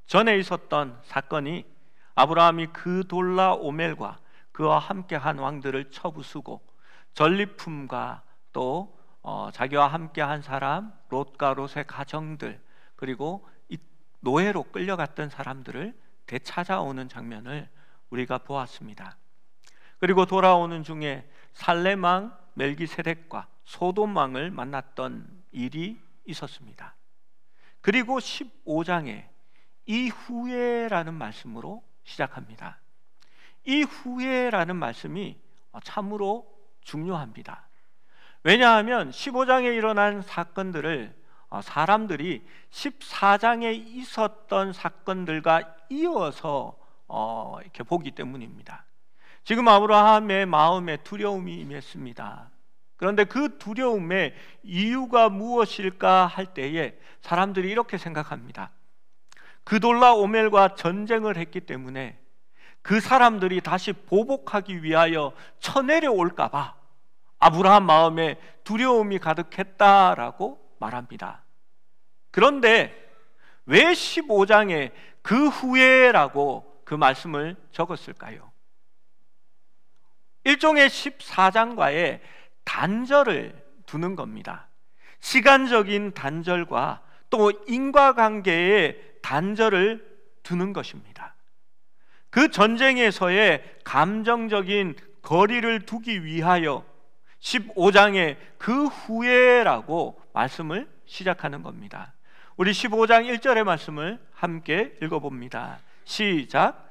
전에 있었던 사건이 아브라함이 그 돌라 오멜과 그와 함께한 왕들을 쳐부수고 전리품과 또 자기와 함께한 사람 롯과 롯의 가정들, 그리고 이 노예로 끌려갔던 사람들을 되찾아오는 장면을 우리가 보았습니다. 그리고 돌아오는 중에 살렘 왕 멜기세덱과 소돔 왕을 만났던 일이 있었습니다. 그리고 15장에 이후에라는 말씀으로 시작합니다. 이후에라는 말씀이 참으로 중요합니다. 왜냐하면 15장에 일어난 사건들을 사람들이 14장에 있었던 사건들과 이어서 이렇게 보기 때문입니다. 지금 아브라함의 마음에 두려움이 임했습니다. 그런데 그 두려움의 이유가 무엇일까 할 때에 사람들이 이렇게 생각합니다. 그돌라 오멜과 전쟁을 했기 때문에 그 사람들이 다시 보복하기 위하여 쳐내려올까 봐 아브라함 마음에 두려움이 가득했다라고 말합니다. 그런데 왜 15장에 그 후에라고 그 말씀을 적었을까요? 일종의 14장과의 단절을 두는 겁니다. 시간적인 단절과 또 인과관계의 단절을 두는 것입니다. 그 전쟁에서의 감정적인 거리를 두기 위하여 15장에 그 후에라고 말씀을 시작하는 겁니다. 우리 15장 1절의 말씀을 함께 읽어봅니다. 시작.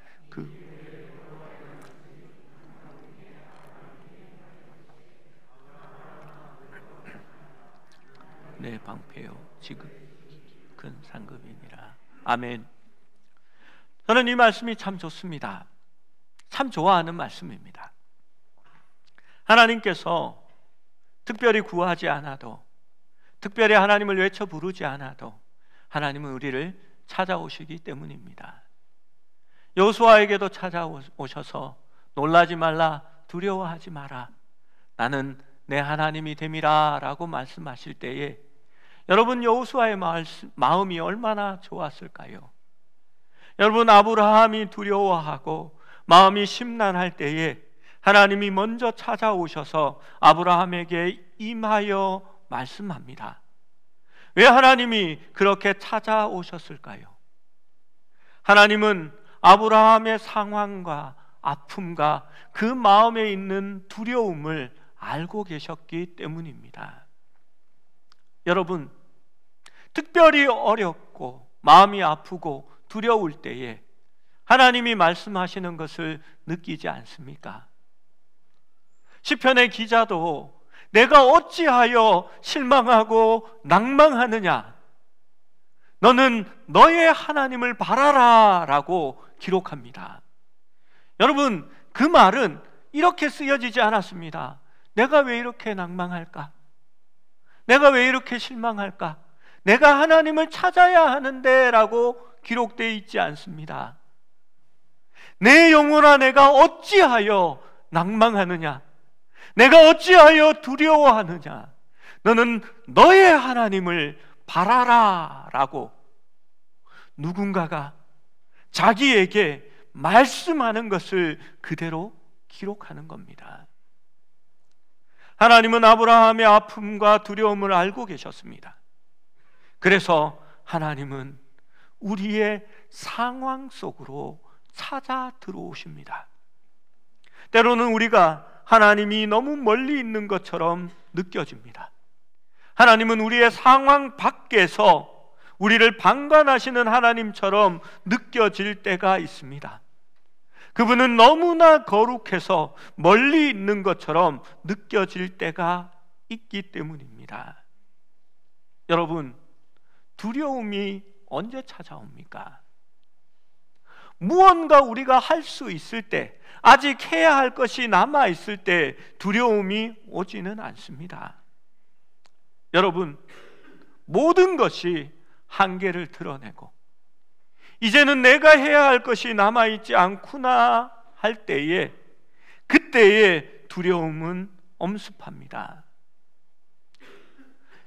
내 방패요 지극한 상급이니라. 아멘. 저는 이 말씀이 참 좋습니다. 참 좋아하는 말씀입니다. 하나님께서 특별히 구하지 않아도, 특별히 하나님을 외쳐 부르지 않아도 하나님은 우리를 찾아오시기 때문입니다. 여호수아에게도 찾아오셔서 놀라지 말라, 두려워하지 마라, 나는 내 하나님이 됨이라 라고 말씀하실 때에 여러분, 여호수아의 마음이 얼마나 좋았을까요? 여러분, 아브라함이 두려워하고 마음이 심란할 때에 하나님이 먼저 찾아오셔서 아브라함에게 임하여 말씀합니다. 왜 하나님이 그렇게 찾아오셨을까요? 하나님은 아브라함의 상황과 아픔과 그 마음에 있는 두려움을 알고 계셨기 때문입니다. 여러분, 특별히 어렵고 마음이 아프고 두려울 때에 하나님이 말씀하시는 것을 느끼지 않습니까? 시편의 기자도 내가 어찌하여 실망하고 낭망하느냐, 너는 너의 하나님을 바라라 라고 기록합니다. 여러분, 그 말은 이렇게 쓰여지지 않았습니다. 내가 왜 이렇게 낭망할까? 내가 왜 이렇게 실망할까? 내가 하나님을 찾아야 하는데 라고 기록되어 있지 않습니다. 내 영혼아, 내가 어찌하여 낭망하느냐, 내가 어찌하여 두려워하느냐, 너는 너의 하나님을 바라라 라고 누군가가 자기에게 말씀하는 것을 그대로 기록하는 겁니다. 하나님은 아브라함의 아픔과 두려움을 알고 계셨습니다. 그래서 하나님은 우리의 상황 속으로 찾아 들어오십니다. 때로는 우리가 하나님이 너무 멀리 있는 것처럼 느껴집니다. 하나님은 우리의 상황 밖에서 우리를 방관하시는 하나님처럼 느껴질 때가 있습니다. 그분은 너무나 거룩해서 멀리 있는 것처럼 느껴질 때가 있기 때문입니다. 여러분, 두려움이 언제 찾아옵니까? 무언가 우리가 할 수 있을 때, 아직 해야 할 것이 남아 있을 때 두려움이 오지는 않습니다. 여러분, 모든 것이 한계를 드러내고 이제는 내가 해야 할 것이 남아있지 않구나 할 때에, 그때의 두려움은 엄습합니다.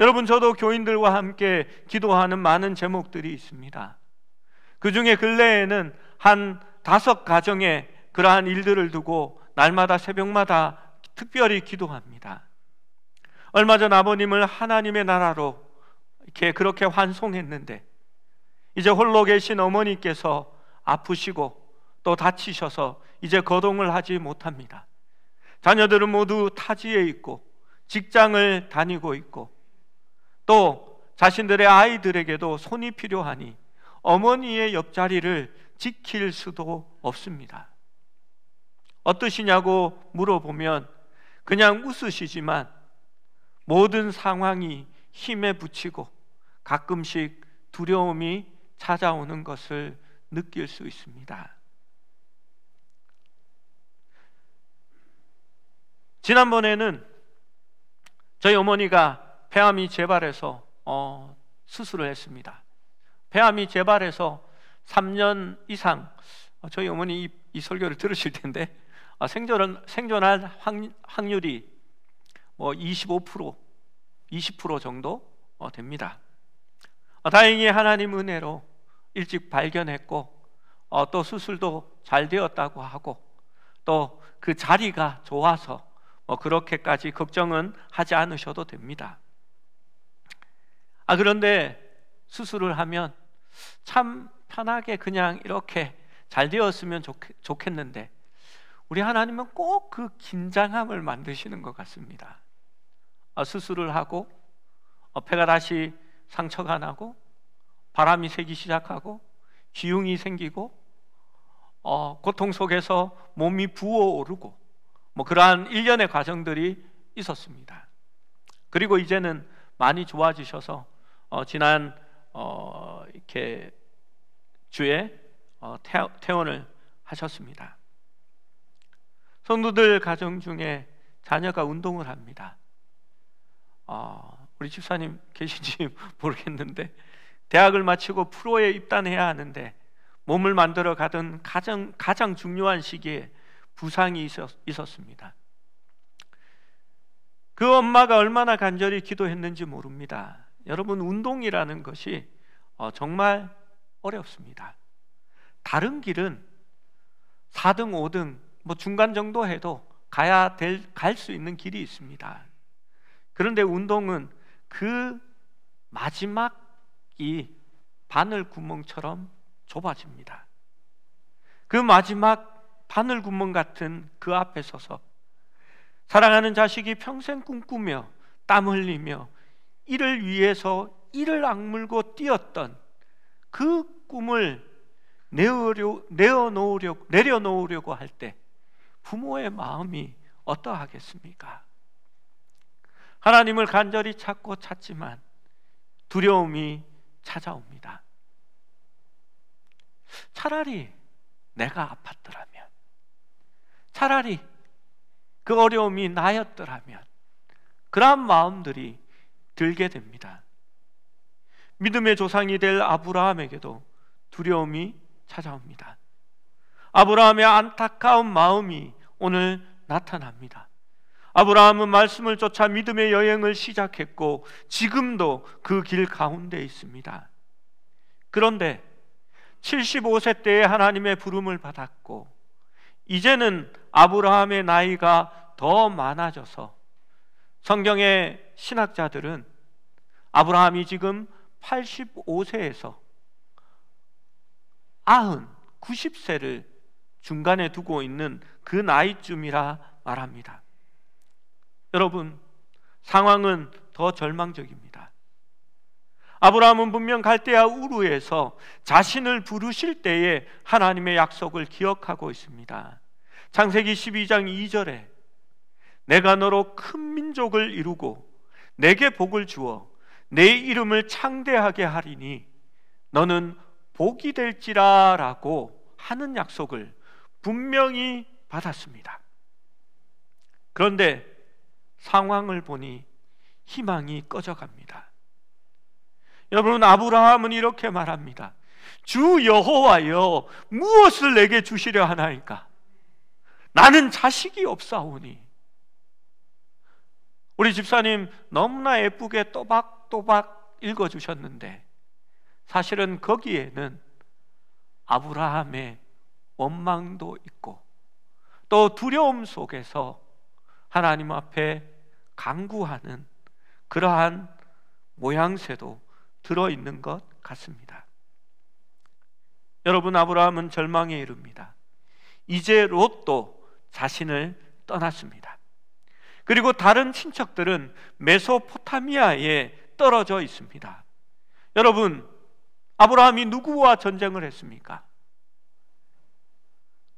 여러분, 저도 교인들과 함께 기도하는 많은 제목들이 있습니다. 그 중에 근래에는 한 5가정에 그러한 일들을 두고 날마다 새벽마다 특별히 기도합니다. 얼마 전 아버님을 하나님의 나라로 그렇게 환송했는데 이제 홀로 계신 어머니께서 아프시고 또 다치셔서 이제 거동을 하지 못합니다. 자녀들은 모두 타지에 있고 직장을 다니고 있고 또 자신들의 아이들에게도 손이 필요하니 어머니의 옆자리를 지킬 수도 없습니다. 어떠시냐고 물어보면 그냥 웃으시지만 모든 상황이 힘에 부치고 가끔씩 두려움이 찾아오는 것을 느낄 수 있습니다. 지난번에는 저희 어머니가 폐암이 재발해서 수술을 했습니다. 폐암이 재발해서 3년 이상 저희 어머니 이 설교를 들으실 텐데 생존할 확률이 25%, 20% 정도 됩니다. 다행히 하나님 은혜로 일찍 발견했고 또 수술도 잘 되었다고 하고 또 그 자리가 좋아서 그렇게까지 걱정은 하지 않으셔도 됩니다. 그런데 수술을 하면 참 편하게 그냥 이렇게 잘 되었으면 좋겠는데 우리 하나님은 꼭 그 긴장함을 만드시는 것 같습니다. 수술을 하고 폐가 다시 상처가 나고 바람이 새기 시작하고 기흉이 생기고 고통 속에서 몸이 부어오르고 그러한 일련의 과정들이 있었습니다. 그리고 이제는 많이 좋아지셔서 지난 이렇게 주에 퇴원을 하셨습니다. 성도들 가정 중에 자녀가 운동을 합니다. 우리 집사님 계신지 모르겠는데 대학을 마치고 프로에 입단해야 하는데 몸을 만들어 가던 가장 중요한 시기에 부상이 있었습니다. 그 엄마가 얼마나 간절히 기도했는지 모릅니다. 여러분, 운동이라는 것이 정말 어렵습니다. 다른 길은 4등, 5등 중간 정도 해도 갈 수 있는 길이 있습니다. 그런데 운동은 그 마지막이 바늘 구멍처럼 좁아집니다. 그 마지막 바늘 구멍 같은 그 앞에 서서 사랑하는 자식이 평생 꿈꾸며 땀 흘리며 이를 위해서 이를 악물고 뛰었던 그 꿈을 내려놓으려고 할 때 부모의 마음이 어떠하겠습니까? 하나님을 간절히 찾지만 두려움이 찾아옵니다. 차라리 내가 아팠더라면, 차라리 그 어려움이 나였더라면, 그러한 마음들이 들게 됩니다. 믿음의 조상이 될 아브라함에게도 두려움이 찾아옵니다. 아브라함의 안타까운 마음이 오늘 나타납니다. 아브라함은 말씀을 쫓아 믿음의 여행을 시작했고 지금도 그 길 가운데 있습니다. 그런데 75세 때에 하나님의 부름을 받았고 이제는 아브라함의 나이가 더 많아져서 성경의 신학자들은 아브라함이 지금 85세에서 90세를 중간에 두고 있는 그 나이쯤이라 말합니다. 여러분, 상황은 더 절망적입니다. 아브라함은 분명 갈대아 우르에서 자신을 부르실 때에 하나님의 약속을 기억하고 있습니다. 창세기 12장 2절에 내가 너로 큰 민족을 이루고 내게 복을 주어 내 이름을 창대하게 하리니 너는 복이 될지라 라고 하는 약속을 분명히 받았습니다. 그런데 상황을 보니 희망이 꺼져갑니다. 여러분, 아브라함은 이렇게 말합니다. 주 여호와여, 무엇을 내게 주시려 하나이까? 나는 자식이 없사오니. 우리 집사님 너무나 예쁘게 또박또박 읽어주셨는데 사실은 거기에는 아브라함의 원망도 있고 또 두려움 속에서 하나님 앞에 간구하는 그러한 모양새도 들어있는 것 같습니다. 여러분, 아브라함은 절망에 이릅니다. 이제 롯도 자신을 떠났습니다. 그리고 다른 친척들은 메소포타미아에 떨어져 있습니다. 여러분, 아브라함이 누구와 전쟁을 했습니까?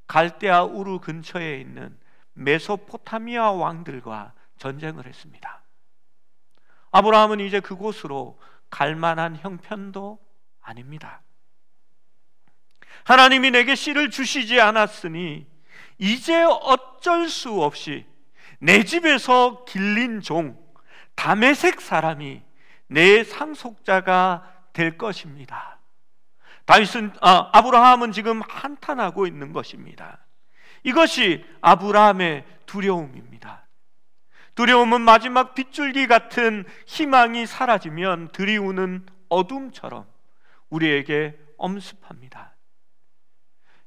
갈대아 우르 근처에 있는 메소포타미아 왕들과 전쟁을 했습니다. 아브라함은 이제 그곳으로 갈 만한 형편도 아닙니다. 하나님이 내게 씨를 주시지 않았으니 이제 어쩔 수 없이 내 집에서 길린 종 다메섹 사람이 내 상속자가 될 것입니다. 아브라함은 지금 한탄하고 있는 것입니다. 이것이 아브라함의 두려움입니다. 두려움은 마지막 빗줄기 같은 희망이 사라지면 드리우는 어둠처럼 우리에게 엄습합니다.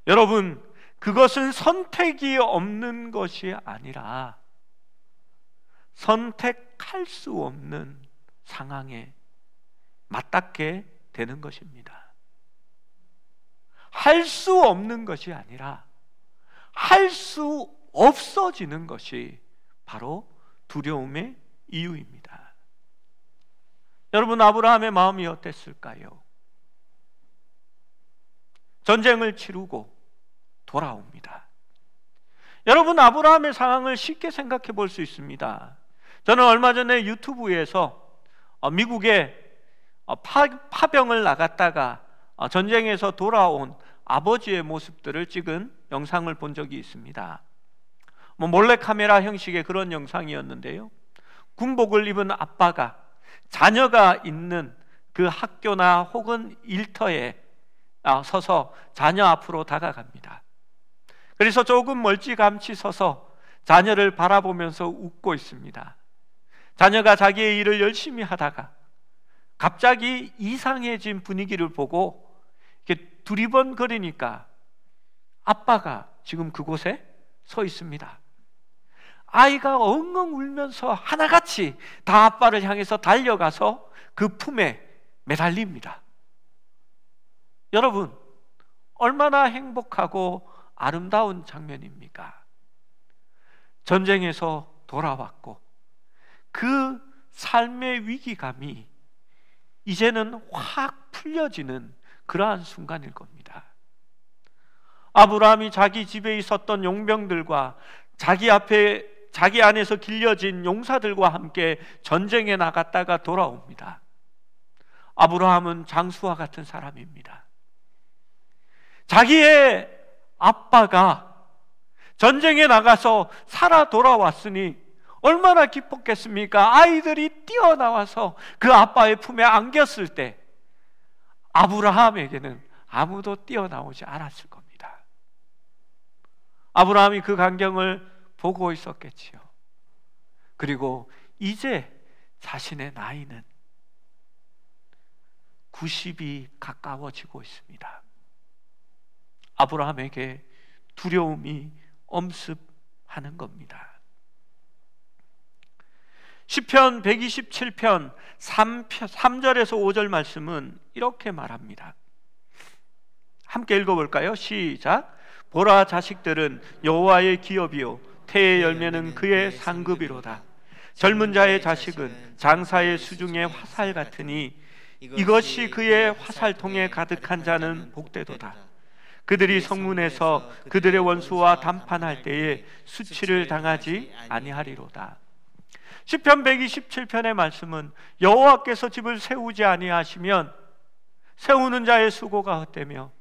여러분, 그것은 선택이 없는 것이 아니라 선택할 수 없는 상황에 맞닿게 되는 것입니다. 할 수 없는 것이 아니라 할 수 없어지는 것이 바로 두려움의 이유입니다. 여러분, 아브라함의 마음이 어땠을까요? 전쟁을 치르고 돌아옵니다. 여러분, 아브라함의 상황을 쉽게 생각해 볼 수 있습니다. 저는 얼마 전에 유튜브에서 미국에 파병을 나갔다가 전쟁에서 돌아온 아버지의 모습들을 찍은 영상을 본 적이 있습니다. 몰래카메라 형식의 그런 영상이었는데요, 군복을 입은 아빠가 자녀가 있는 그 학교나 혹은 일터에 서서 자녀 앞으로 다가갑니다. 그래서 조금 멀찌감치 서서 자녀를 바라보면서 웃고 있습니다. 자녀가 자기의 일을 열심히 하다가 갑자기 이상해진 분위기를 보고 이렇게 두리번거리니까 아빠가 지금 그곳에 서 있습니다. 아이가 엉엉 울면서 하나같이 다 아빠를 향해서 달려가서 그 품에 매달립니다. 여러분, 얼마나 행복하고 아름다운 장면입니까? 전쟁에서 돌아왔고 그 삶의 위기감이 이제는 확 풀려지는 그러한 순간일 겁니다. 아브라함이 자기 집에 있었던 용병들과 자기 안에서 길려진 용사들과 함께 전쟁에 나갔다가 돌아옵니다. 아브라함은 장수와 같은 사람입니다. 자기의 아빠가 전쟁에 나가서 살아 돌아왔으니 얼마나 기뻤겠습니까? 아이들이 뛰어나와서 그 아빠의 품에 안겼을 때 아브라함에게는 아무도 뛰어나오지 않았을 겁니다. 아브라함이 그 광경을 보고 있었겠지요. 그리고 이제 자신의 나이는 90이 가까워지고 있습니다. 아브라함에게 두려움이 엄습하는 겁니다. 시편 127편 3절에서 5절 말씀은 이렇게 말합니다. 함께 읽어볼까요? 시작. 보라, 자식들은 여호와의 기업이요 태의 열매는 그의 상급이로다. 젊은 자의 자식은 장사의 수중의 화살 같으니 이것이 그의 화살통에 가득한 자는 복되도다. 그들이 성문에서 그들의 원수와 담판할 때에 수치를 당하지 아니하리로다. 시편 127편의 말씀은 여호와께서 집을 세우지 아니하시면 세우는 자의 수고가 헛되며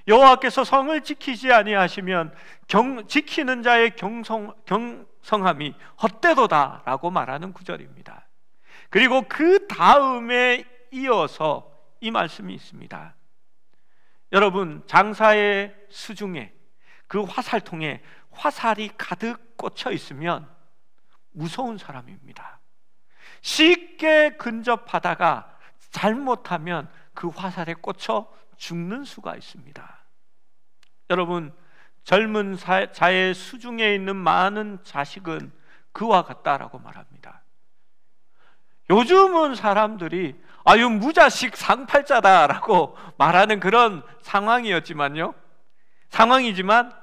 여호와께서 성을 지키지 아니하시면 지키는 자의 경성함이 헛되도다 라고 말하는 구절입니다. 그리고 그 다음에 이어서 이 말씀이 있습니다. 여러분, 장사의 수중에 그 화살통에 화살이 가득 꽂혀 있으면 무서운 사람입니다. 쉽게 근접하다가 잘못하면 그 화살에 꽂혀 죽는 수가 있습니다. 여러분, 젊은 자의 수중에 있는 많은 자식은 그와 같다라고 말합니다. 요즘은 사람들이 아유 무자식 상팔자다라고 말하는 그런 상황이지만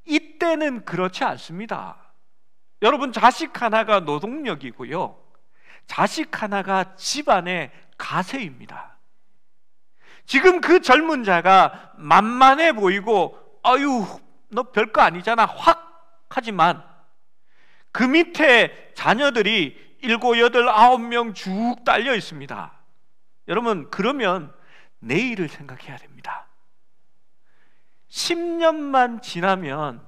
이때는 그렇지 않습니다. 여러분, 자식 하나가 노동력이고요, 자식 하나가 집안의 가세입니다. 지금 그 젊은 자가 만만해 보이고 아유 너 별거 아니잖아 확 하지만 그 밑에 자녀들이 7, 8, 9명 쭉 딸려 있습니다. 여러분, 그러면 내일을 생각해야 됩니다. 10년만 지나면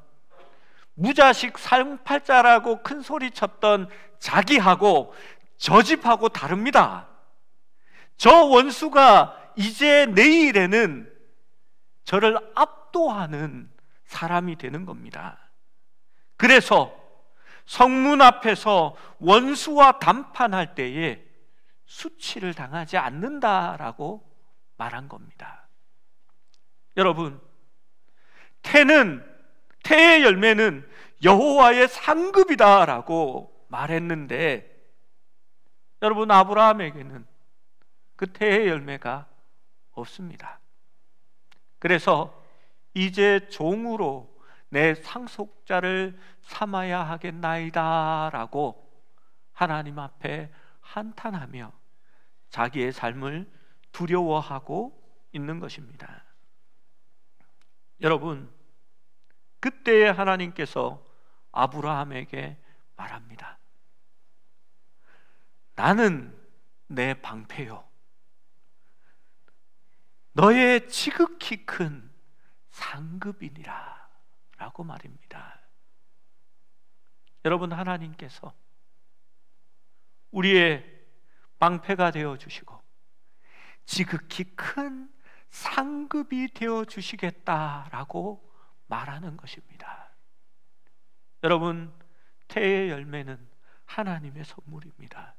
무자식 상팔자라고 큰 소리 쳤던 자기하고 저 집하고 다릅니다. 저 원수가 이제 내일에는 저를 압도하는 사람이 되는 겁니다. 그래서 성문 앞에서 원수와 담판할 때에 수치를 당하지 않는다라고 말한 겁니다. 여러분, 태의 열매는 여호와의 상급이다라고 말했는데, 여러분, 아브라함에게는 그 태의 열매가 없습니다. 그래서 이제 종으로 내 상속자를 삼아야 하겠나이다 라고 하나님 앞에 한탄하며 자기의 삶을 두려워하고 있는 것입니다. 여러분, 그때 하나님께서 아브라함에게 말합니다. 나는 내 방패요, 너의 지극히 큰 상급이니라 라고 말입니다. 여러분, 하나님께서 우리의 방패가 되어주시고 지극히 큰 상급이 되어주시겠다라고 말하는 것입니다. 여러분, 태의 열매는 하나님의 선물입니다.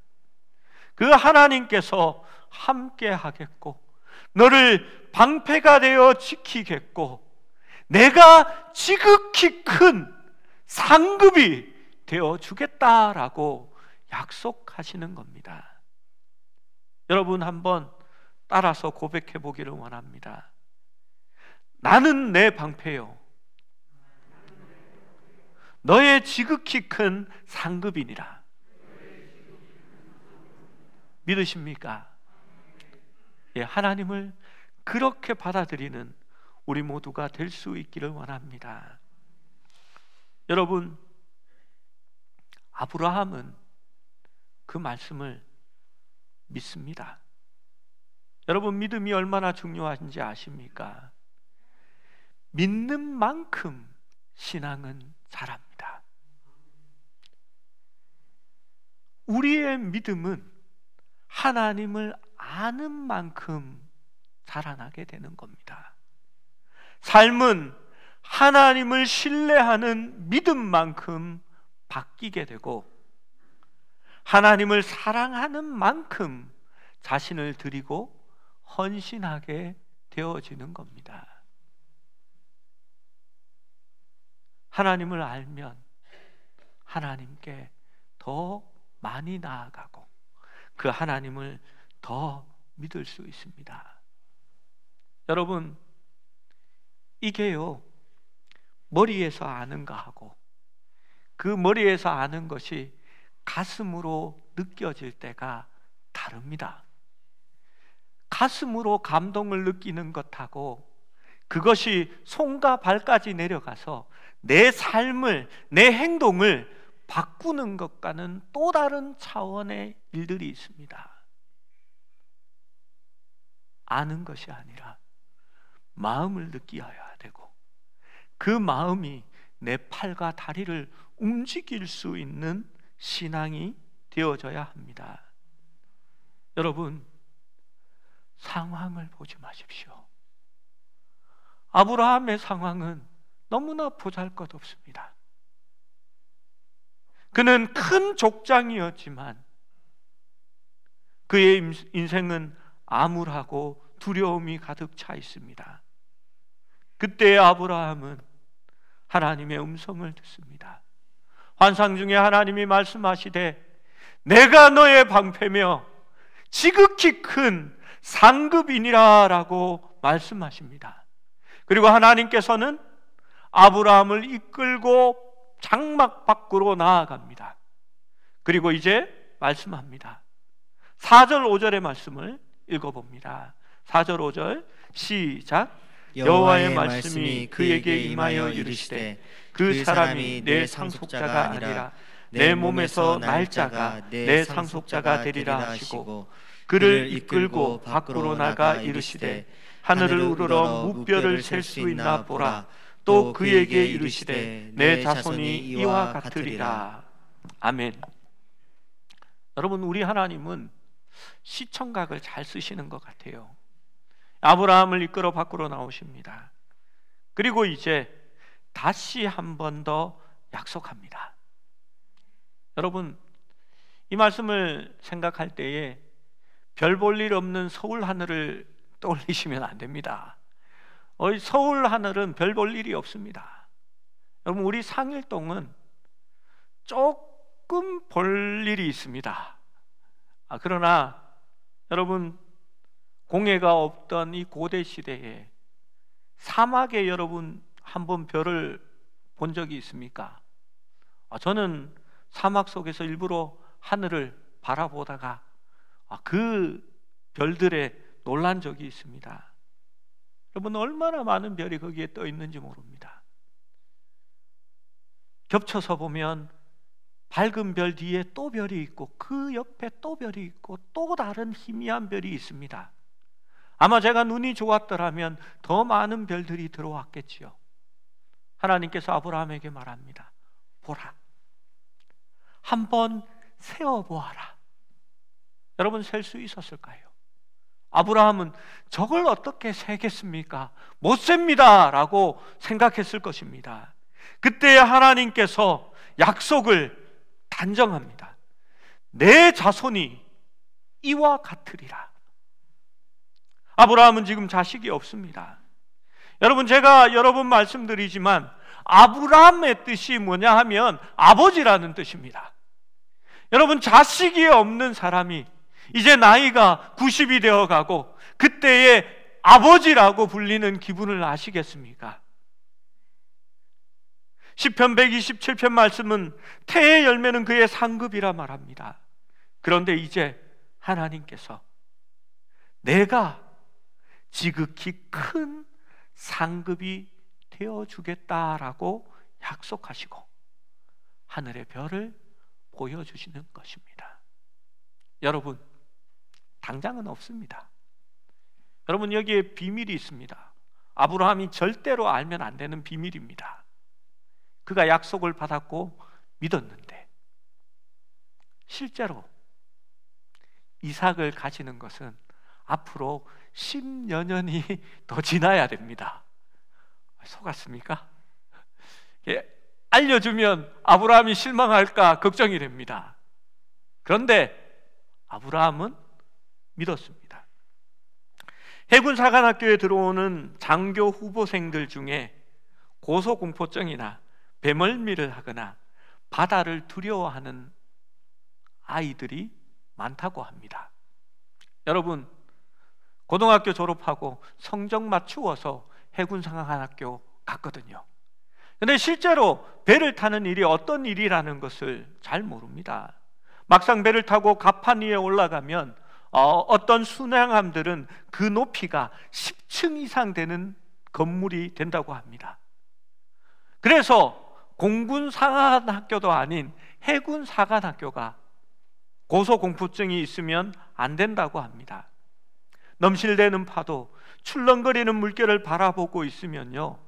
그 하나님께서 함께 하겠고 너를 방패가 되어 지키겠고 내가 지극히 큰 상급이 되어 주겠다라고 약속하시는 겁니다. 여러분, 한번 따라서 고백해 보기를 원합니다. 나는 내 방패요, 너의 지극히 큰 상급이니라. 믿으십니까? 예, 하나님을 그렇게 받아들이는 우리 모두가 될 수 있기를 원합니다. 여러분, 아브라함은 그 말씀을 믿습니다. 여러분, 믿음이 얼마나 중요한지 아십니까? 믿는 만큼 신앙은 자랍니다. 우리의 믿음은 하나님을 아는 만큼 자라나게 되는 겁니다. 삶은 하나님을 신뢰하는 믿음만큼 바뀌게 되고 하나님을 사랑하는 만큼 자신을 드리고 헌신하게 되어지는 겁니다. 하나님을 알면 하나님께 더 많이 나아가고 그 하나님을 더 믿을 수 있습니다. 여러분, 이게요, 머리에서 아는가 하고 그 머리에서 아는 것이 가슴으로 느껴질 때가 다릅니다. 가슴으로 감동을 느끼는 것하고 그것이 손과 발까지 내려가서 내 삶을, 내 행동을 바꾸는 것과는 또 다른 차원의 일들이 있습니다. 아는 것이 아니라 마음을 느끼어야 되고 그 마음이 내 팔과 다리를 움직일 수 있는 신앙이 되어져야 합니다. 여러분, 상황을 보지 마십시오. 아브라함의 상황은 너무나 보잘것없습니다. 그는 큰 족장이었지만 그의 인생은 암울하고 두려움이 가득 차 있습니다. 그때 아브라함은 하나님의 음성을 듣습니다. 환상 중에 하나님이 말씀하시되 내가 너의 방패며 지극히 큰 상급이니라 라고 말씀하십니다. 그리고 하나님께서는 아브라함을 이끌고 장막 밖으로 나아갑니다. 그리고 이제 말씀합니다. 4절 5절의 말씀을 읽어봅니다. 4절 5절 시작. 여호와의 말씀이 그에게 임하여 이르시되 그 사람이 내 상속자가 아니라 내 몸에서 날짜가 내 상속자가 되리라 하시고 그를 이끌고 밖으로 나가 이르시되 하늘을 우러러 무뼈를 셀 수 있나 보라. 또 그에게 이르시되 내 자손이 이와 같으리라. 아멘. 여러분, 우리 하나님은 시청각을 잘 쓰시는 것 같아요. 아브라함을 이끌어 밖으로 나오십니다. 그리고 이제 다시 한 번 더 약속합니다. 여러분, 이 말씀을 생각할 때에 별 볼 일 없는 서울 하늘을 떠올리시면 안 됩니다. 서울 하늘은 별 볼 일이 없습니다. 여러분, 우리 상일동은 조금 볼 일이 있습니다. 그러나 여러분, 공해가 없던 이 고대 시대에 사막에 여러분 한번 별을 본 적이 있습니까? 저는 사막 속에서 일부러 하늘을 바라보다가 그 별들에 놀란 적이 있습니다. 여러분, 얼마나 많은 별이 거기에 떠 있는지 모릅니다. 겹쳐서 보면 밝은 별 뒤에 또 별이 있고 그 옆에 또 별이 있고 또 다른 희미한 별이 있습니다. 아마 제가 눈이 좋았더라면 더 많은 별들이 들어왔겠지요. 하나님께서 아브라함에게 말합니다. 보라, 한번 세어보아라. 여러분, 셀 수 있었을까요? 아브라함은 저걸 어떻게 세겠습니까? 못 셉니다 라고 생각했을 것입니다. 그때 하나님께서 약속을 단정합니다. 내 자손이 이와 같으리라. 아브라함은 지금 자식이 없습니다. 여러분, 제가 여러 번 말씀드리지만 아브라함의 뜻이 뭐냐 하면 아버지라는 뜻입니다. 여러분, 자식이 없는 사람이 이제 나이가 90이 되어가고 그때의 아버지라고 불리는 기분을 아시겠습니까? 시편 127편 말씀은 태의 열매는 그의 상급이라 말합니다. 그런데 이제 하나님께서 내가 지극히 큰 상급이 되어주겠다라고 약속하시고 하늘의 별을 보여주시는 것입니다. 여러분, 당장은 없습니다. 여러분, 여기에 비밀이 있습니다. 아브라함이 절대로 알면 안 되는 비밀입니다. 그가 약속을 받았고 믿었는데 실제로 이삭을 가지는 것은 앞으로 10여 년이 더 지나야 됩니다. 속았습니까? 알려주면 아브라함이 실망할까 걱정이 됩니다. 그런데 아브라함은 믿었습니다. 해군사관학교에 들어오는 장교 후보생들 중에 고소공포증이나 배멀미를 하거나 바다를 두려워하는 아이들이 많다고 합니다. 여러분, 고등학교 졸업하고 성적 맞추어서 해군사관학교 갔거든요. 그런데 실제로 배를 타는 일이 어떤 일이라는 것을 잘 모릅니다. 막상 배를 타고 갑판 위에 올라가면 어떤 순양함들은 그 높이가 10층 이상 되는 건물이 된다고 합니다. 그래서 공군사관학교도 아닌 해군사관학교가 고소공포증이 있으면 안 된다고 합니다. 넘실대는 파도, 출렁거리는 물결을 바라보고 있으면요,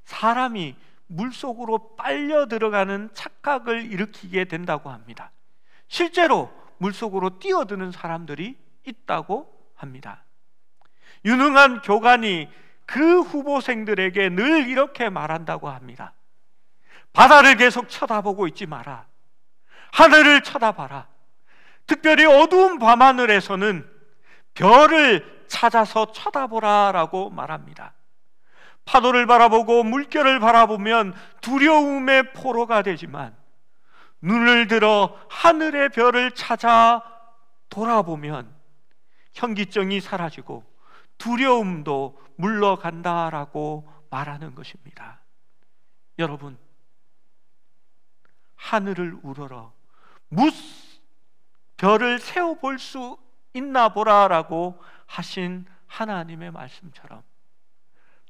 사람이 물속으로 빨려 들어가는 착각을 일으키게 된다고 합니다. 실제로 물속으로 뛰어드는 사람들이 있다고 합니다. 유능한 교관이 그 후보생들에게 늘 이렇게 말한다고 합니다. 바다를 계속 쳐다보고 있지 마라. 하늘을 쳐다봐라. 특별히 어두운 밤하늘에서는 별을 찾아서 쳐다보라 라고 말합니다. 파도를 바라보고 물결을 바라보면 두려움의 포로가 되지만 눈을 들어 하늘의 별을 찾아 돌아보면 현기증이 사라지고 두려움도 물러간다라고 말하는 것입니다. 여러분, 하늘을 우러러 별을 세어볼 수 있나 보라라고 하신 하나님의 말씀처럼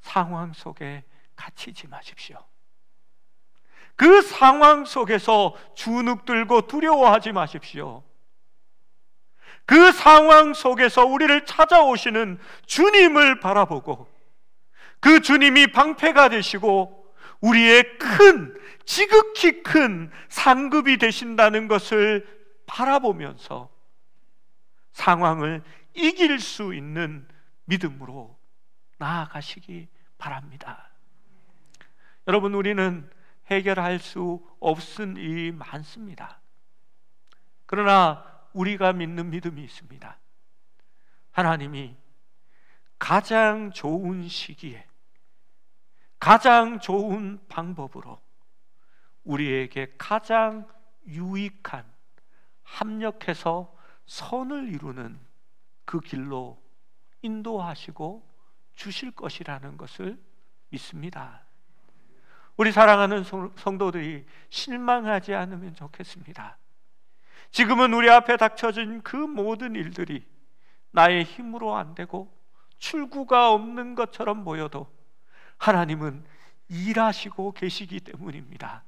상황 속에 갇히지 마십시오. 그 상황 속에서 주눅들고 두려워하지 마십시오. 그 상황 속에서 우리를 찾아오시는 주님을 바라보고 그 주님이 방패가 되시고 우리의 지극히 큰 상급이 되신다는 것을 바라보면서 상황을 이길 수 있는 믿음으로 나아가시기 바랍니다. 여러분, 우리는 해결할 수 없은 일이 많습니다. 그러나 우리가 믿는 믿음이 있습니다. 하나님이 가장 좋은 시기에 가장 좋은 방법으로 우리에게 가장 유익한, 합력해서 선을 이루는 그 길로 인도하시고 주실 것이라는 것을 믿습니다. 우리 사랑하는 성도들이 실망하지 않으면 좋겠습니다. 지금은 우리 앞에 닥쳐진 그 모든 일들이 나의 힘으로 안 되고 출구가 없는 것처럼 보여도 하나님은 일하시고 계시기 때문입니다.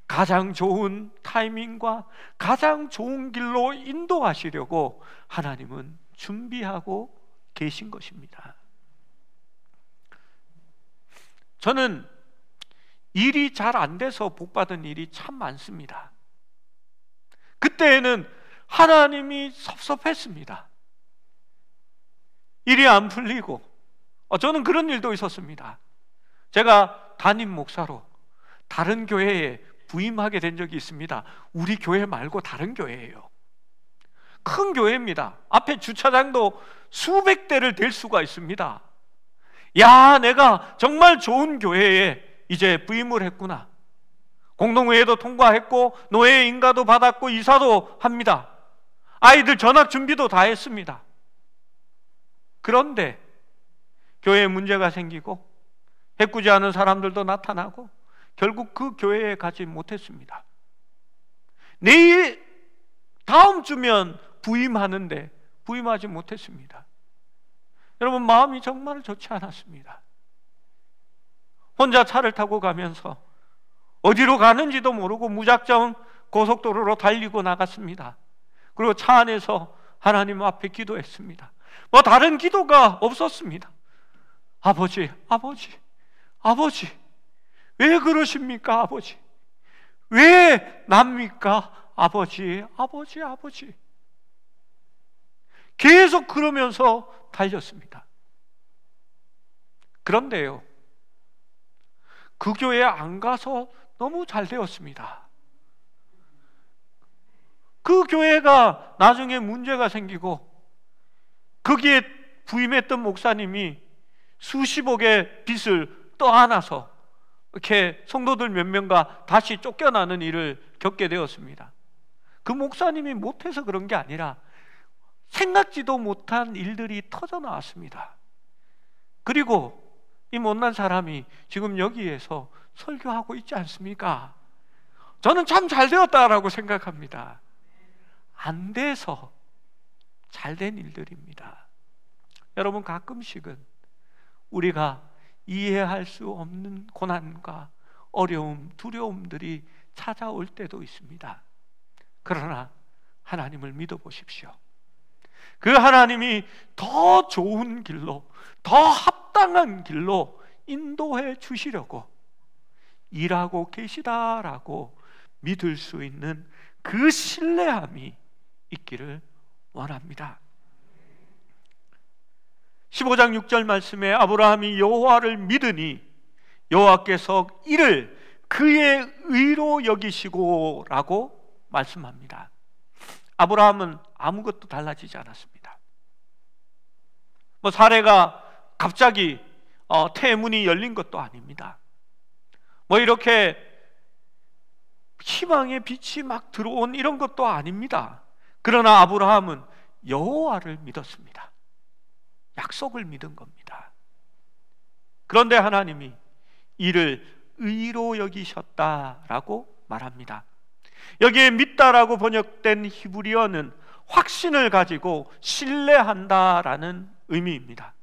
가장 좋은 타이밍과 가장 좋은 길로 인도하시려고 하나님은 준비하고 계신 것입니다. 저는 일이 잘 안 돼서 복받은 일이 참 많습니다. 그때에는 하나님이 섭섭했습니다. 일이 안 풀리고, 저는 그런 일도 있었습니다. 제가 담임 목사로 다른 교회에 부임하게 된 적이 있습니다. 우리 교회 말고 다른 교회예요. 큰 교회입니다. 앞에 주차장도 수백 대를 댈 수가 있습니다. 야, 내가 정말 좋은 교회에 이제 부임을 했구나. 공동회의도 통과했고 노예 인가도 받았고 이사도 합니다. 아이들 전학 준비도 다 했습니다. 그런데 교회에 문제가 생기고 해꾸지 않은 사람들도 나타나고 결국 그 교회에 가지 못했습니다. 다음 주면 부임하는데 부임하지 못했습니다. 여러분, 마음이 정말 좋지 않았습니다. 혼자 차를 타고 가면서 어디로 가는지도 모르고 무작정 고속도로로 달리고 나갔습니다. 그리고 차 안에서 하나님 앞에 기도했습니다. 다른 기도가 없었습니다. 아버지, 왜 그러십니까? 아버지, 왜 납니까? 아버지. 계속 그러면서 달렸습니다. 그런데요, 그 교회에 안 가서 너무 잘 되었습니다. 그 교회가 나중에 문제가 생기고 거기에 부임했던 목사님이 수십억의 빚을 떠안아서 이렇게 성도들 몇 명과 다시 쫓겨나는 일을 겪게 되었습니다. 그 목사님이 못해서 그런 게 아니라 생각지도 못한 일들이 터져 나왔습니다. 그리고 이 못난 사람이 지금 여기에서 설교하고 있지 않습니까? 저는 참 잘 되었다라고 생각합니다. 안 돼서 잘 된 일들입니다. 여러분, 가끔씩은 우리가 이해할 수 없는 고난과 어려움, 두려움들이 찾아올 때도 있습니다. 그러나 하나님을 믿어보십시오. 그 하나님이 더 좋은 길로, 더 합당한 길로 인도해 주시려고 일하고 계시다라고 믿을 수 있는 그 신뢰함이 있기를 원합니다. 15장 6절 말씀에 아브라함이 여호와를 믿으니 여호와께서 이를 그의 의로 여기시고 라고 말씀합니다. 아브라함은 아무것도 달라지지 않았습니다. 사례가 갑자기 태문이 열린 것도 아닙니다. 뭐 이렇게 희망의 빛이 막 들어온 이런 것도 아닙니다. 그러나 아브라함은 여호와를 믿었습니다. 약속을 믿은 겁니다. 그런데 하나님이 이를 의로 여기셨다라고 말합니다. 여기에 믿다라고 번역된 히브리어는 확신을 가지고 신뢰한다라는 의미입니다.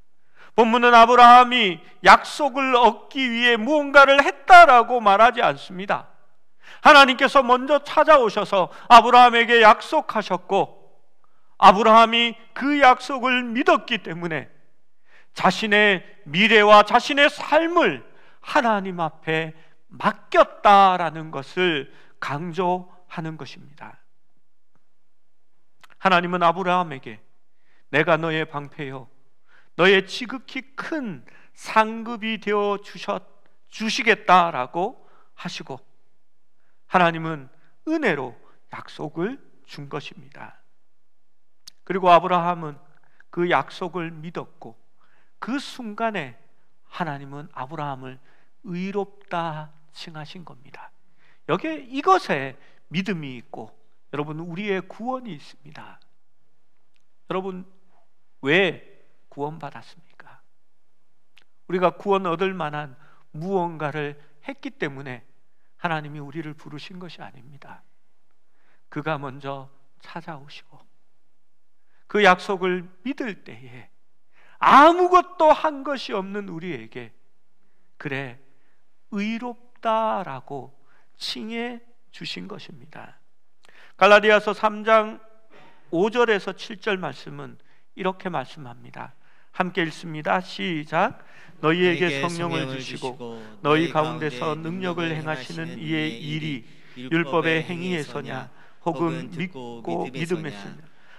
본문은 아브라함이 약속을 얻기 위해 무언가를 했다라고 말하지 않습니다. 하나님께서 먼저 찾아오셔서 아브라함에게 약속하셨고, 아브라함이 그 약속을 믿었기 때문에 자신의 미래와 자신의 삶을 하나님 앞에 맡겼다라는 것을 강조하는 것입니다. 하나님은 아브라함에게 내가 너의 방패요 너의 지극히 큰 상급이 되어 주시겠다라고 하시고, 하나님은 은혜로 약속을 준 것입니다. 그리고 아브라함은 그 약속을 믿었고, 그 순간에 하나님은 아브라함을 의롭다 칭하신 겁니다. 여기에 이것에 믿음이 있고, 여러분, 우리의 구원이 있습니다. 여러분, 왜 구원받았습니까? 우리가 구원 얻을 만한 무언가를 했기 때문에 하나님이 우리를 부르신 것이 아닙니다. 그가 먼저 찾아오시고 그 약속을 믿을 때에 아무것도 한 것이 없는 우리에게 그래 의롭다라고 칭해 주신 것입니다. 갈라디아서 3장 5절에서 7절 말씀은 이렇게 말씀합니다. 함께 읽습니다. 시작. 너희에게 성령을 주시고 너희 가운데서 능력을 행하시는 이의 일이 율법의 행위에서냐 혹은 믿고 믿음에서냐.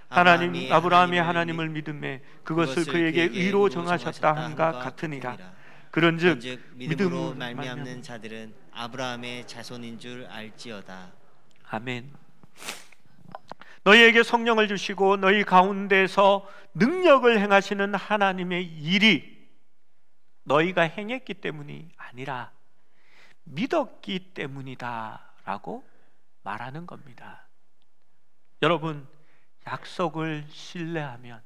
하나님 아브라함이 하나님을 믿음에 그것을 그에게 의로 정하셨다 함과 같으니라. 그런즉 믿음으로 말미암는 자들은 아브라함의 자손인 줄 알지어다. 아멘. 너희에게 성령을 주시고 너희 가운데서 능력을 행하시는 하나님의 일이 너희가 행했기 때문이 아니라 믿었기 때문이다 라고 말하는 겁니다. 여러분, 약속을 신뢰하면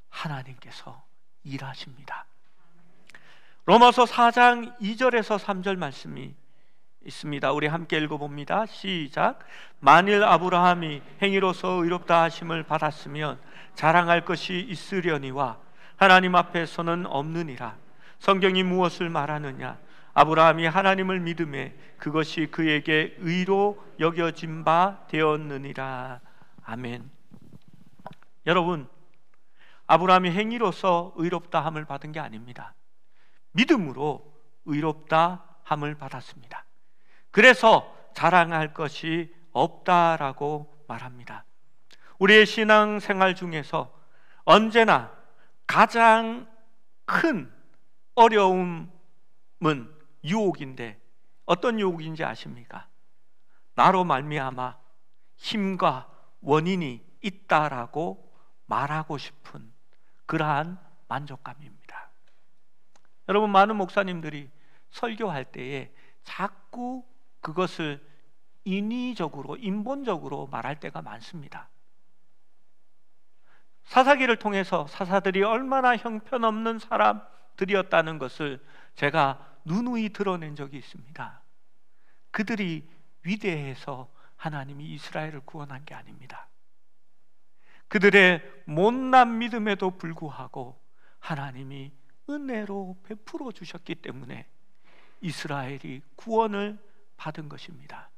하나님께서 일하십니다. 로마서 4장 2절에서 3절 말씀이 있습니다. 우리 함께 읽어봅니다. 시작. 만일 아브라함이 행위로서 의롭다 하심을 받았으면 자랑할 것이 있으려니와 하나님 앞에서는 없느니라. 성경이 무엇을 말하느냐? 아브라함이 하나님을 믿음에 그것이 그에게 의로 여겨진 바 되었느니라. 아멘. 여러분, 아브라함이 행위로서 의롭다 함을 받은 게 아닙니다. 믿음으로 의롭다 함을 받았습니다. 그래서 자랑할 것이 없다라고 말합니다. 우리의 신앙생활 중에서 언제나 가장 큰 어려움은 유혹인데 어떤 유혹인지 아십니까? 나로 말미암아 힘과 원인이 있다라고 말하고 싶은 그러한 만족감입니다. 여러분, 많은 목사님들이 설교할 때에 자꾸 그것을 인위적으로, 인본적으로 말할 때가 많습니다. 사사기를 통해서 사사들이 얼마나 형편없는 사람들이었다는 것을 제가 누누이 드러낸 적이 있습니다. 그들이 위대해서 하나님이 이스라엘을 구원한 게 아닙니다. 그들의 못난 믿음에도 불구하고 하나님이 은혜로 베풀어 주셨기 때문에 이스라엘이 구원을 받은 것입니다.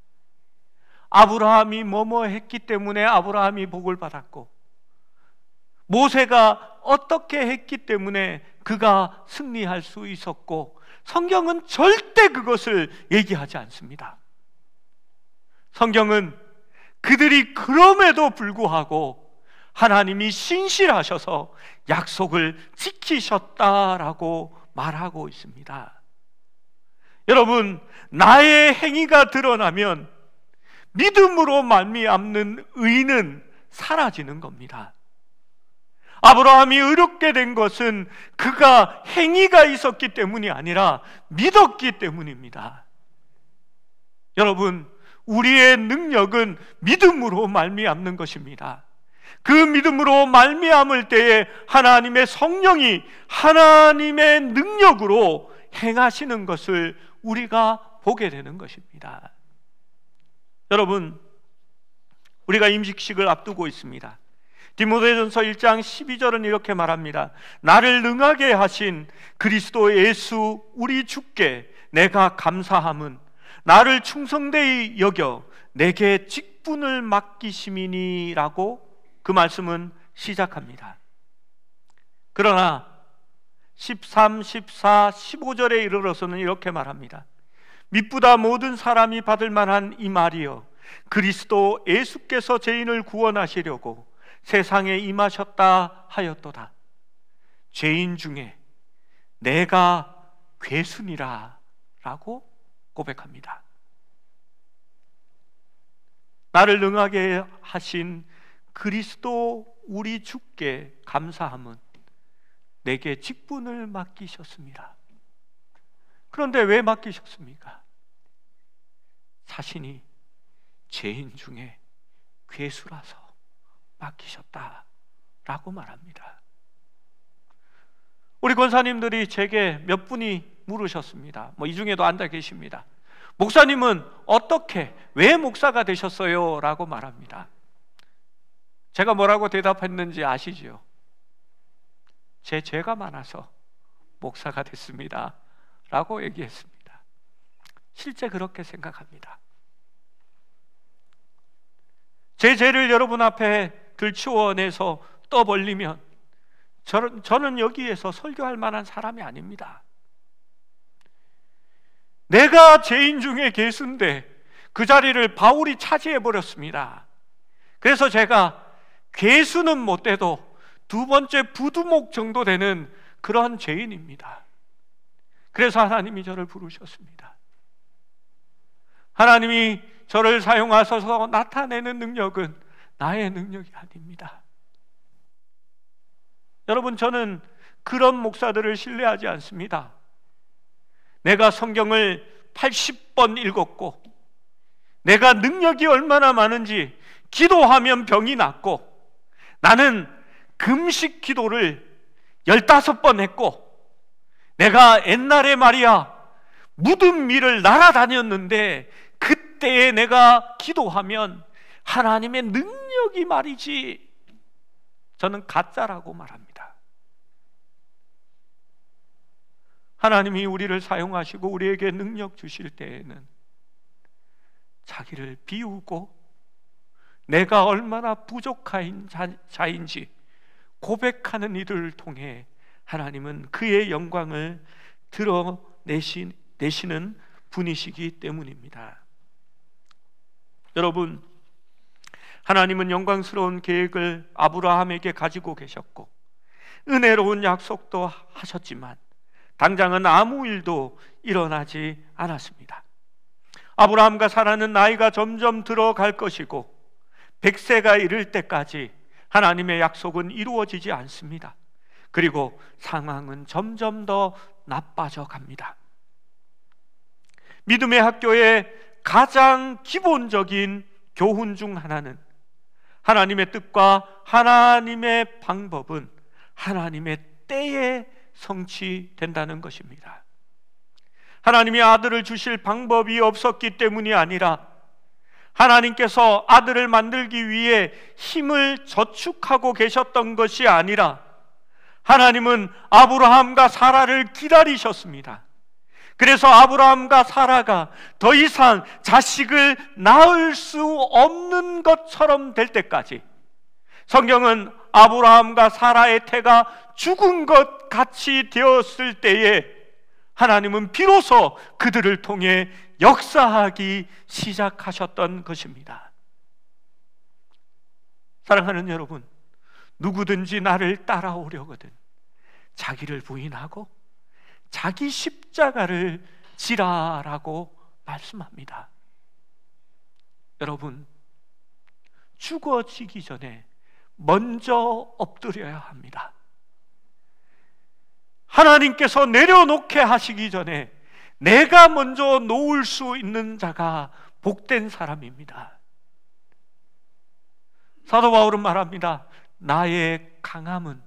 아브라함이 뭐뭐 했기 때문에 아브라함이 복을 받았고, 모세가 어떻게 했기 때문에 그가 승리할 수 있었고, 성경은 절대 그것을 얘기하지 않습니다. 성경은 그들이 그럼에도 불구하고 하나님이 신실하셔서 약속을 지키셨다라고 말하고 있습니다. 여러분, 나의 행위가 드러나면 믿음으로 말미암는 의는 사라지는 겁니다. 아브라함이 의롭게 된 것은 그가 행위가 있었기 때문이 아니라 믿었기 때문입니다. 여러분, 우리의 능력은 믿음으로 말미암는 것입니다. 그 믿음으로 말미암을 때에 하나님의 성령이 하나님의 능력으로 행하시는 것을 우리가 보게 되는 것입니다. 여러분, 우리가 임직식을 앞두고 있습니다. 디모데전서 1장 12절은 이렇게 말합니다. 나를 능하게 하신 그리스도 예수 우리 주께 내가 감사함은 나를 충성되이 여겨 내게 직분을 맡기심이니라고 그 말씀은 시작합니다. 그러나 13, 14, 15절에 이르러서는 이렇게 말합니다. 미쁘다 모든 사람이 받을 만한 이 말이여 그리스도 예수께서 죄인을 구원하시려고 세상에 임하셨다 하였도다. 죄인 중에 내가 괴순이라 라고 고백합니다. 나를 능하게 하신 그리스도 우리 주께 감사함은 내게 직분을 맡기셨습니다. 그런데 왜 맡기셨습니까? 자신이 죄인 중에 괴수라서 맡기셨다라고 말합니다. 우리 권사님들이 제게 몇 분이 물으셨습니다. 이 중에도 앉아 계십니다. 목사님은 어떻게, 왜 목사가 되셨어요? 라고 말합니다. 제가 뭐라고 대답했는지 아시죠? 제 죄가 많아서 목사가 됐습니다 라고 얘기했습니다. 실제 그렇게 생각합니다. 제 죄를 여러분 앞에 들추어내서 떠벌리면 저는 여기에서 설교할 만한 사람이 아닙니다. 내가 죄인 중에 괴수인데 그 자리를 바울이 차지해버렸습니다. 그래서 제가 괴수는 못 돼도 두 번째 부두목 정도 되는 그런 죄인입니다. 그래서 하나님이 저를 부르셨습니다. 하나님이 저를 사용하셔서 나타내는 능력은 나의 능력이 아닙니다. 여러분, 저는 그런 목사들을 신뢰하지 않습니다. 내가 성경을 80번 읽었고 내가 능력이 얼마나 많은지 기도하면 병이 낫고 나는 금식 기도를 15번 했고 내가 옛날에 말이야 무덤 위를 날아다녔는데 그때에 내가 기도하면 하나님의 능력이 말이지 저는 가짜라고 말합니다. 하나님이 우리를 사용하시고 우리에게 능력 주실 때에는 자기를 비우고 내가 얼마나 부족한 자인지 고백하는 이들을 통해 하나님은 그의 영광을 드러내시는 분이시기 때문입니다. 여러분, 하나님은 영광스러운 계획을 아브라함에게 가지고 계셨고 은혜로운 약속도 하셨지만 당장은 아무 일도 일어나지 않았습니다. 아브라함과 사라는 나이가 점점 들어갈 것이고 100세가 이를 때까지 하나님의 약속은 이루어지지 않습니다. 그리고 상황은 점점 더 나빠져 갑니다. 믿음의 학교의 가장 기본적인 교훈 중 하나는 하나님의 뜻과 하나님의 방법은 하나님의 때에 성취된다는 것입니다. 하나님이 아들을 주실 방법이 없었기 때문이 아니라 하나님께서 아들을 만들기 위해 힘을 저축하고 계셨던 것이 아니라 하나님은 아브라함과 사라를 기다리셨습니다. 그래서 아브라함과 사라가 더 이상 자식을 낳을 수 없는 것처럼 될 때까지 성경은 아브라함과 사라의 태가 죽은 것 같이 되었을 때에 하나님은 비로소 그들을 통해 역사하기 시작하셨던 것입니다. 사랑하는 여러분, 누구든지 나를 따라오려거든 자기를 부인하고 자기 십자가를 지라라고 말씀합니다. 여러분, 죽어지기 전에 먼저 엎드려야 합니다. 하나님께서 내려놓게 하시기 전에 내가 먼저 놓을 수 있는 자가 복된 사람입니다. 사도 바울은 말합니다. 나의 강함은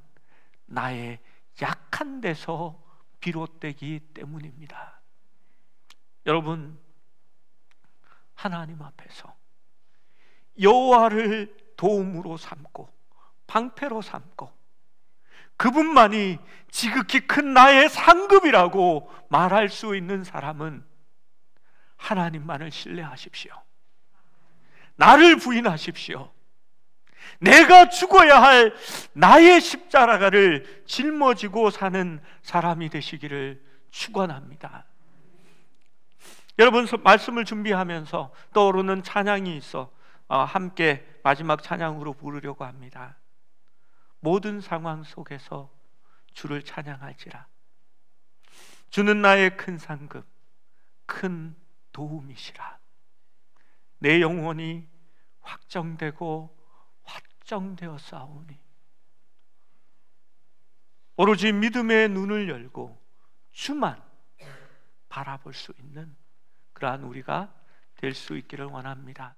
나의 약한 데서 비롯되기 때문입니다. 여러분, 하나님 앞에서 여호와를 도움으로 삼고 방패로 삼고 그분만이 지극히 큰 나의 상급이라고 말할 수 있는 사람은 하나님만을 신뢰하십시오. 나를 부인하십시오. 내가 죽어야 할 나의 십자가를 짊어지고 사는 사람이 되시기를 축원합니다. 여러분, 말씀을 준비하면서 떠오르는 찬양이 있어 함께 마지막 찬양으로 부르려고 합니다. 모든 상황 속에서 주를 찬양할지라. 주는 나의 큰 상급, 큰 도움이시라. 내 영혼이 확정되고 확정되어 싸우니 오로지 믿음의 눈을 열고 주만 바라볼 수 있는 그러한 우리가 될 수 있기를 원합니다.